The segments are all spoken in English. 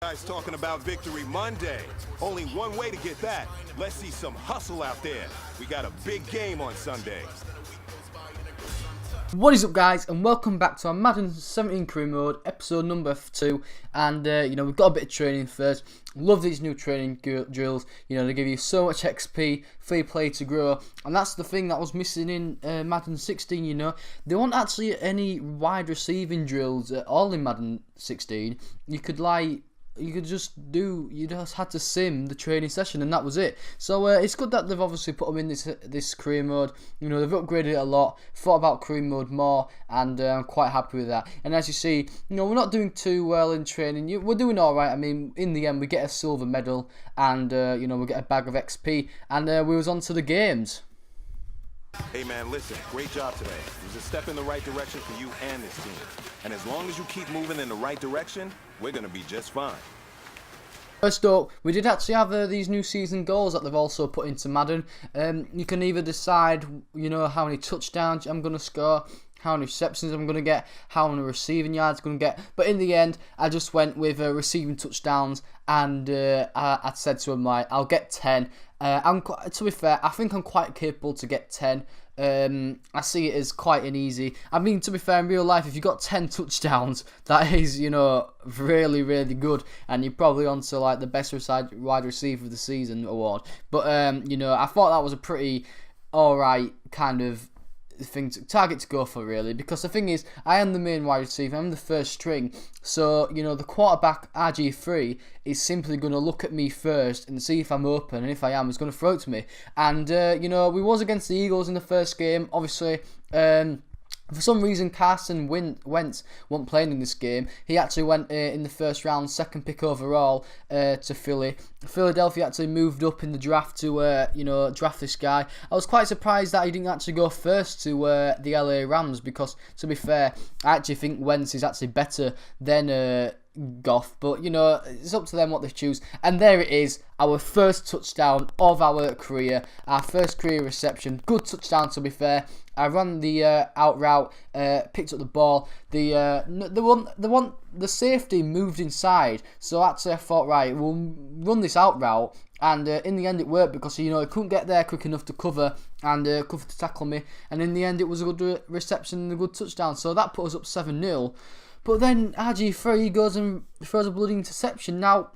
Guys talking about Victory Monday. Only one way to get that. Let's see some hustle out there. We got a big game on Sunday. What is up, guys, and welcome back to our Madden 17 career mode episode number 2. And we've got a bit of training first. Love these new training drills. They give you so much XP, free play to grow, and that's the thing that was missing in Madden 16. There weren't actually any wide receiving drills at all in Madden 16. You just had to sim the training session, and that was it. So it's good that they've obviously put them in this career mode. They've upgraded it a lot, thought about career mode more, and I'm quite happy with that. And as you see, we're not doing too well in training. We're doing all right. I mean, in the end, we get a silver medal, and we get a bag of XP, and we was on to the games. Hey man, listen, great job today. It was a step in the right direction for you and this team. And as long as you keep moving in the right direction, we're going to be just fine. First up, we did actually have these new season goals that they've also put into Madden. You can either decide, how many touchdowns I'm going to score, how many receptions I'm going to get, how many receiving yards I'm going to get. But in the end, I just went with receiving touchdowns, and I said to him, I'll get 10. To be fair, I think I'm quite capable to get 10. I see it as quite an easy. I mean, to be fair, in real life, if you got 10 touchdowns, that is, really, really good, and you're probably on to the best wide receiver of the season award. But I thought that was a pretty alright kind of target to go for, really, because the thing is, I am the main wide receiver, I'm the first string, so the quarterback RG3 is simply going to look at me first and see if I'm open, and if I am, he's going to throw it to me. And we was against the Eagles in the first game, obviously. For some reason, Carson Wentz wasn't playing in this game. He actually went in the first round, second pick overall, to Philly. Philadelphia actually moved up in the draft to, draft this guy. I was quite surprised that he didn't actually go first to the LA Rams, because, to be fair, I actually think Wentz is actually better than Goff, but it's up to them what they choose. And there it is, our first touchdown of our career, our first career reception. Good touchdown, to be fair. I ran the out route, picked up the ball. The safety moved inside, so actually I thought, right, we'll run this out route. And in the end it worked, because he couldn't get there quick enough to cover and cover to tackle me. And in the end it was a good reception and a good touchdown. So that put us up 7-0. But then RG3 goes and throws a bloody interception. Now,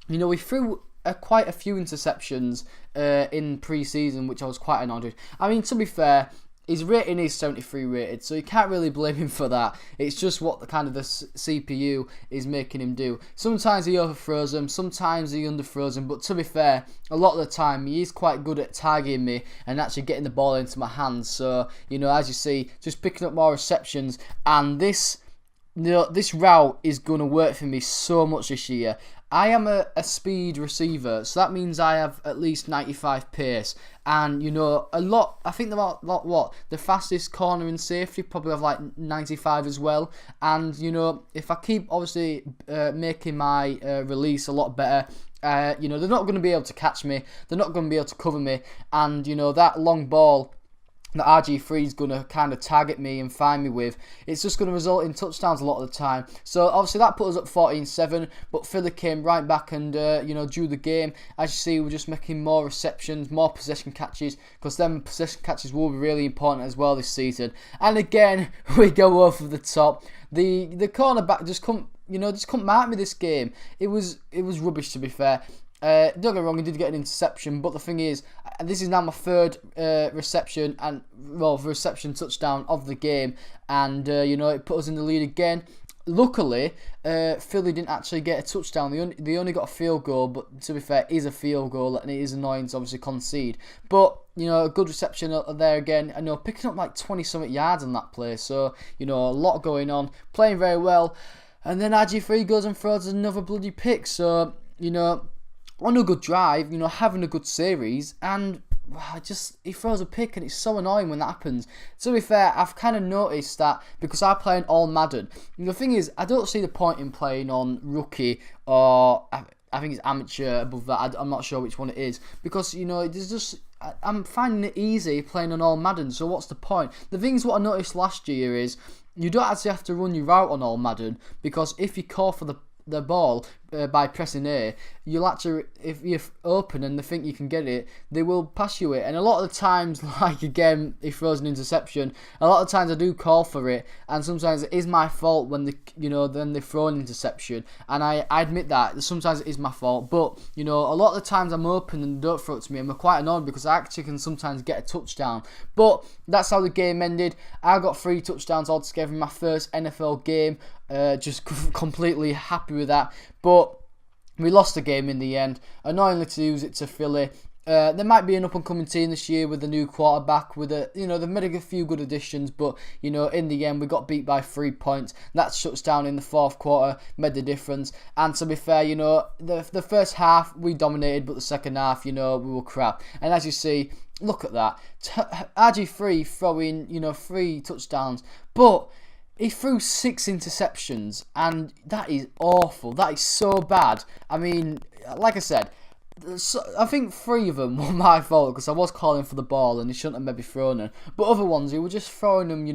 we threw quite a few interceptions in pre-season, which I was quite annoyed with. I mean, to be fair, his rating is 73 rated, so you can't really blame him for that. It's just what the CPU is making him do. Sometimes he overthrows them, sometimes he underthrows them, but to be fair, a lot of the time he is quite good at targeting me and actually getting the ball into my hands. So, as you see, just picking up more receptions, and this route is going to work for me so much this year. I am a speed receiver, so that means I have at least 95 pace. And, I think the fastest corner in safety probably have 95 as well. And, if I keep obviously making my release a lot better, they're not going to be able to catch me. They're not going to be able to cover me. And, that long ball that RG3 is going to kind of target me and find me with, it's just going to result in touchdowns a lot of the time. So obviously that put us up 14-7, but Philly came right back and drew the game. As you see, we're just making more receptions, more possession catches, because them possession catches will be really important as well this season. And again, we go over the top. The cornerback just couldn't mark me this game. It was rubbish, to be fair. Don't get me wrong, he did get an interception, but the thing is, this is now my third reception touchdown of the game, and it put us in the lead again. Luckily, Philly didn't actually get a touchdown. They only got a field goal, but to be fair, it is a field goal, and it is annoying to obviously concede. But a good reception there again. I know, picking up 20-something yards on that play. So a lot going on, playing very well, and then RG3 goes and throws another bloody pick. So on a good drive, having a good series, and he throws a pick, and it's so annoying when that happens. To be fair, I've kind of noticed that because I play on all Madden. And the thing is, I don't see the point in playing on rookie, or I think it's amateur above that. I'm not sure which one it is, because there's just I'm finding it easy playing on all Madden. So what's the point? The thing is, what I noticed last year is you don't actually have to run your route on all Madden, because if you call for the ball, by pressing A, you'll actually, if you're open and they think you can get it, they will pass you it. And a lot of the times, like again, he throws an interception. A lot of times I do call for it, and sometimes it is my fault when then they throw an interception. And I admit that sometimes it is my fault, but a lot of the times I'm open and they don't throw it to me, and I'm quite annoyed because I actually can sometimes get a touchdown. But that's how the game ended. I got 3 touchdowns altogether in my first NFL game. Just completely happy with that. But we lost the game in the end. Annoyingly to lose it to Philly. There might be an up-and-coming team this year with a new quarterback. They've made a few good additions, but in the end we got beat by 3 points. That shuts down in the fourth quarter, made the difference. And to be fair, the first half we dominated, but the second half, we were crap. And as you see, look at that, RG3 throwing 3 touchdowns, but he threw 6 interceptions, and that is awful. That is so bad. I mean, like I said, I think 3 of them were my fault because I was calling for the ball and he shouldn't have maybe thrown them. But other ones, he was just throwing them,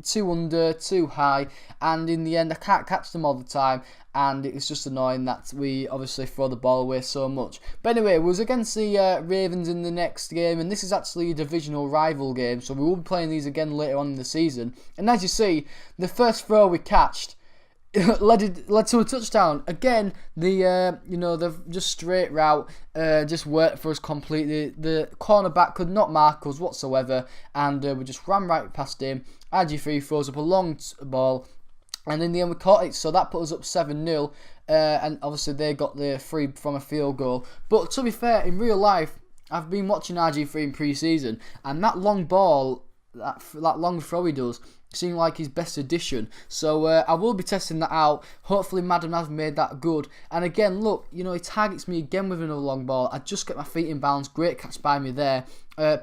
too under, too high, and in the end I can't catch them all the time, and it's just annoying that we obviously throw the ball away so much. But anyway, it was against the Ravens in the next game, and this is actually a divisional rival game, so we will be playing these again later on in the season. And as you see, the first throw we catched led to a touchdown. Again, the just straight route just worked for us completely. The cornerback could not mark us whatsoever, and we just ran right past him. RG3 throws up a long ball, and in the end we caught it, so that put us up 7-0, and obviously they got the 3 from a field goal. But to be fair, in real life, I've been watching RG3 in pre-season, and that long ball, that long throw he does, seemed like his best addition. So I will be testing that out. Hopefully Madden has made that good. And again, look, he targets me again with another long ball. I just get my feet in bounds. Great catch by me there.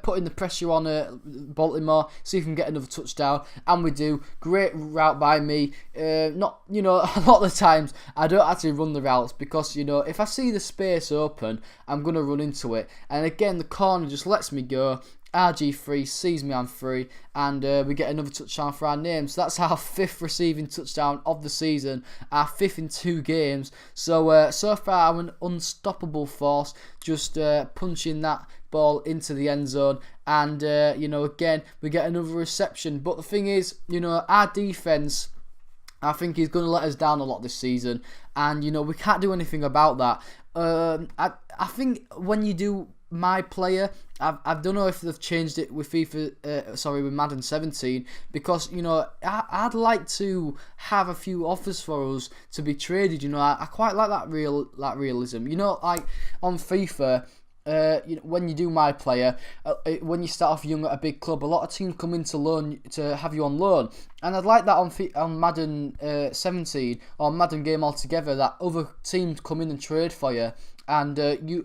Putting the pressure on Baltimore, see if we can get another touchdown, and we do. Great route by me. A lot of the times I don't actually run the routes because if I see the space open, I'm gonna run into it. And again, the corner just lets me go. RG3 sees me on 3, and we get another touchdown for our name. So that's our 5th receiving touchdown of the season, our 5th in 2 games. So so far I'm an unstoppable force, just punching that ball into the end zone, and again we get another reception. But the thing is, our defense, I think, is going to let us down a lot this season, and we can't do anything about that. I think when you do my player, I don't know if they've changed it with with Madden 17, because I'd like to have a few offers for us to be traded. I quite like that realism. Like on FIFA, when you do my player, when you start off young at a big club, a lot of teams come in to have you on loan, and I'd like that on Madden 17 or Madden game altogether, that other teams come in and trade for you, and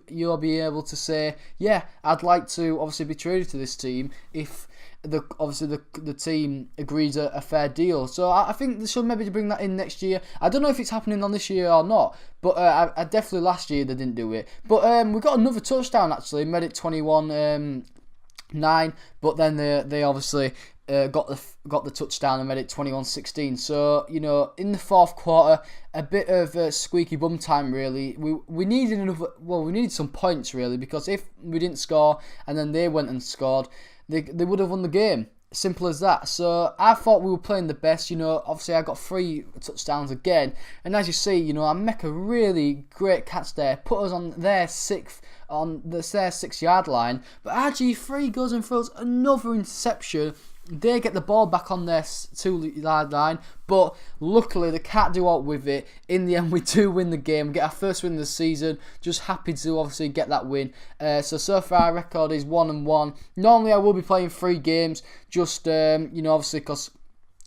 you'll be able to say, yeah, I'd like to obviously be traded to this team if the team agrees a fair deal. So I think they should maybe bring that in next year. I don't know if it's happening on this year or not, but I definitely last year they didn't do it. But we got another touchdown actually, made it 21-9, but then they obviously got the touchdown and made it 21-16. So in the fourth quarter, a bit of squeaky bum time really. We needed some points really, because if we didn't score and then they went and scored, they would have won the game. Simple as that. So I thought we were playing the best. Obviously I got 3 touchdowns again, and as you see, I make a really great catch there, put us on their 6-yard line, but RG3 goes and throws another interception. They get the ball back on their 2-yard line, but luckily they can't do out with it. In the end, we do win the game. We get our first win of the season. Just happy to obviously get that win. So far our record is 1-1. Normally I will be playing 3 games, just obviously because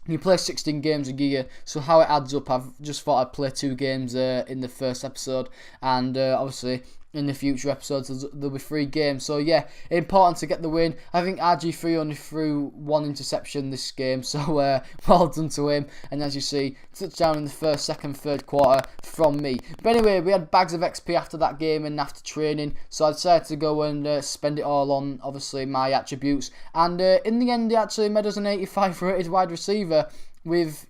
you play 16 games a year, so how it adds up, I've just thought I'd play 2 games in the first episode, and obviously in the future episodes there'll be 3 games. So yeah, important to get the win. I think RG3 only threw 1 interception this game, so well done to him. And as you see, touchdown in the first, second, third quarter from me. But anyway, we had bags of XP after that game and after training, so I decided to go and spend it all on obviously my attributes, and in the end he actually made us an 85 rated wide receiver with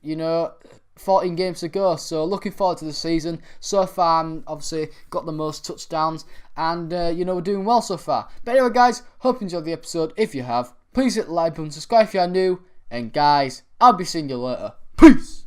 14 games to go, so looking forward to the season. So far, I'm obviously got the most touchdowns, and we're doing well so far. But anyway, guys, hope you enjoyed the episode. If you have, please hit the like button, subscribe if you are new, and guys, I'll be seeing you later. Peace!